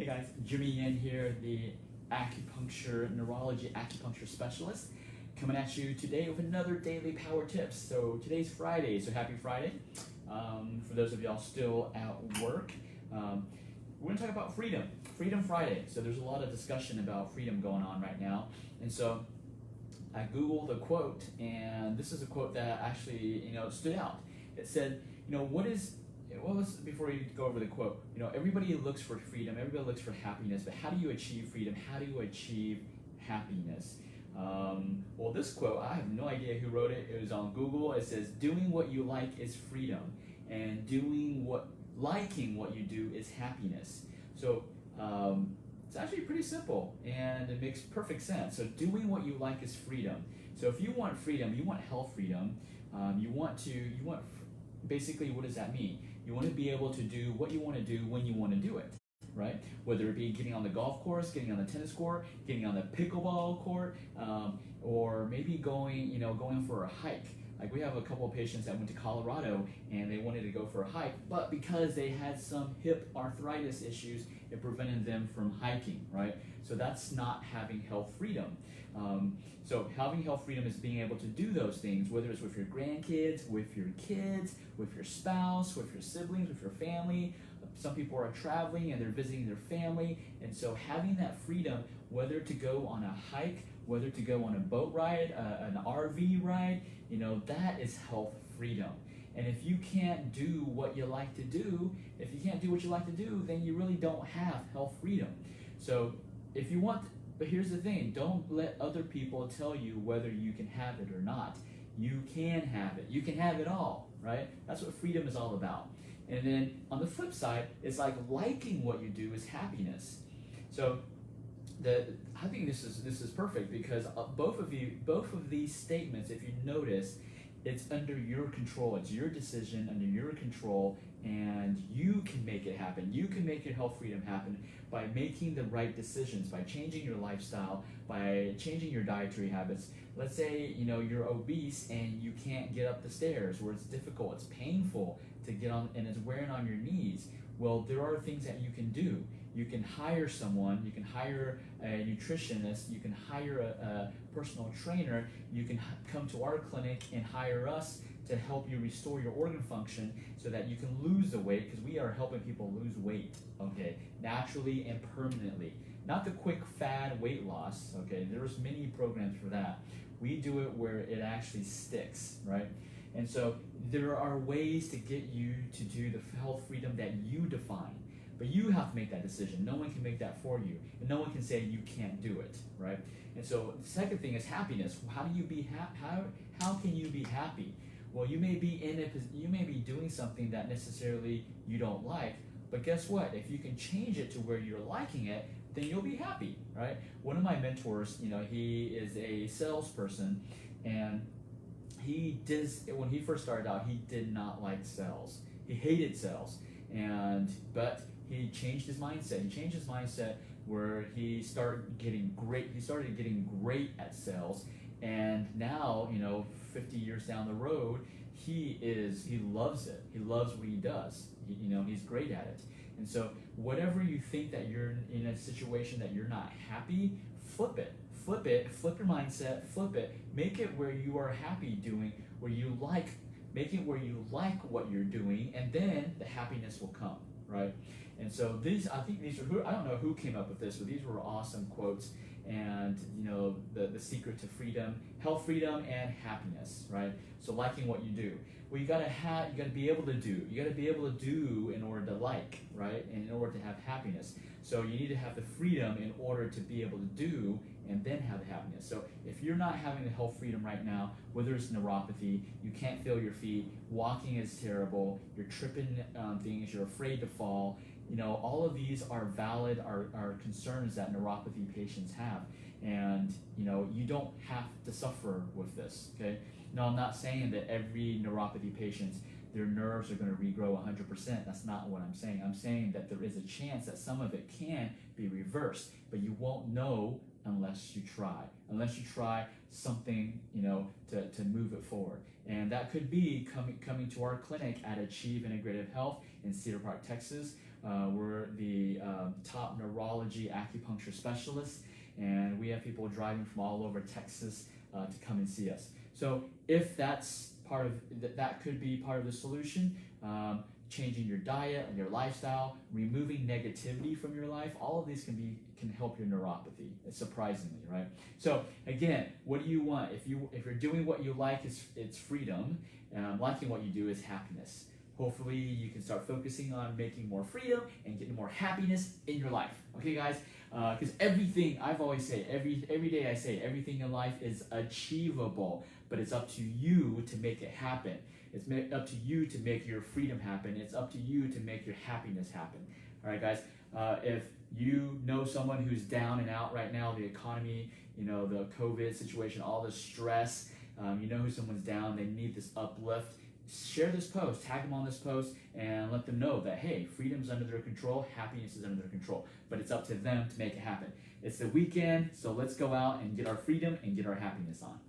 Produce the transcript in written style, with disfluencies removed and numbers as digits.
Hey guys, Jimmy Yin here, the neurology acupuncture specialist, coming at you today with another daily power tips. So today's Friday, so happy Friday. For those of y'all still at work, we're gonna talk about freedom, Freedom Friday. So there's a lot of discussion about freedom going on right now. And so I Googled a quote, and this is a quote that actually, stood out. It said, before you go over the quote, everybody looks for freedom, everybody looks for happiness, but how do you achieve freedom? How do you achieve happiness? Well, this quote, I have no idea who wrote it. It was on Google. It says, doing what you like is freedom, and liking what you do is happiness. So it's actually pretty simple, and it makes perfect sense. So doing what you like is freedom. So if you want freedom, you want health freedom, basically, what does that mean? You want to be able to do what you want to do when you want to do it, right? Whether it be getting on the golf course, getting on the tennis court, getting on the pickleball court, or maybe going for a hike. Like we have a couple of patients that went to Colorado and they wanted to go for a hike, but because they had some hip arthritis issues, it prevented them from hiking, right? So that's not having health freedom. So having health freedom is being able to do those things, whether it's with your grandkids, with your kids, with your spouse, with your siblings, with your family. Some people are traveling and they're visiting their family, and so having that freedom, whether to go on a hike, whether to go on a boat ride, an RV ride, that is health freedom. And if you can't do what you like to do, then you really don't have health freedom. So if you want, but here's the thing, don't let other people tell you whether you can have it or not. You can have it. You can have it all, right? That's what freedom is all about. And then on the flip side, it's like liking what you do is happiness. So I think this is perfect because both of these statements, if you notice, it's under your control. It's your decision, under your control, and you can make it happen. You can make your health freedom happen by making the right decisions, by changing your lifestyle, by changing your dietary habits. Let's say you're obese and you can't get up the stairs, where it's difficult, it's painful to get on, and it's wearing on your knees. Well, there are things that you can do. You can hire someone, you can hire a nutritionist, you can hire a personal trainer, you can come to our clinic and hire us to help you restore your organ function so that you can lose the weight, because we are helping people lose weight, okay, naturally and permanently. Not the quick fad weight loss, okay, there's many programs for that. We do it where it actually sticks, right? And so there are ways to get you to do the health freedom that you define. But you have to make that decision. No one can make that for you, and no one can say you can't do it, right? And so the second thing is happiness. How do you be how can you be happy? Well, you may be doing something that necessarily you don't like, but guess what? If you can change it to where you're liking it, then you'll be happy, right? One of my mentors, he is a salesperson, and when he first started out, he did not like sales. He hated sales, but he changed his mindset. He changed his mindset where he started getting great at sales, and now 50 years down the road, he loves it. He loves what he does. He's great at it. And so whatever you think that you're in a situation that you're not happy, flip it, flip your mindset, flip it, make it where you are happy doing, make it where you like what you're doing, and then the happiness will come, right? And so I don't know who came up with this, but these were awesome quotes. And the secret to freedom, health freedom, and happiness, right? So liking what you do. Well, you gotta be able to do. You gotta be able to do in order to like, right? And in order to have happiness. So you need to have the freedom in order to be able to do and then have the happiness. So if you're not having the health freedom right now, whether it's neuropathy, you can't feel your feet, walking is terrible, you're tripping on things, you're afraid to fall, all of these are valid, are concerns that neuropathy patients have. And, you don't have to suffer with this, okay? Now, I'm not saying that every neuropathy patient, their nerves are going to regrow 100%. That's not what I'm saying. I'm saying that there is a chance that some of it can be reversed, but you won't know unless you try something, to move it forward. And that could be coming to our clinic at Achieve Integrative Health in Cedar Park, Texas. We're the top neurology acupuncture specialists, and we have people driving from all over Texas to come and see us. So if that's part of that could be part of the solution. Changing your diet and your lifestyle, removing negativity from your life, all of these can help your neuropathy, surprisingly, right? So again, what do you want? If you're doing what you like, it's freedom. Liking what you do is happiness. Hopefully you can start focusing on making more freedom and getting more happiness in your life. Okay, guys? Because everything, I've always say, every day I say, everything in life is achievable, but it's up to you to make it happen. It's up to you to make your freedom happen. It's up to you to make your happiness happen. All right, guys? If you know someone who's down and out right now, the economy, the COVID situation, all the stress, you know who someone's down, they need this uplift, share this post, tag them on this post, and let them know that, hey, freedom's under their control, happiness is under their control, but it's up to them to make it happen. It's the weekend, so let's go out and get our freedom and get our happiness on.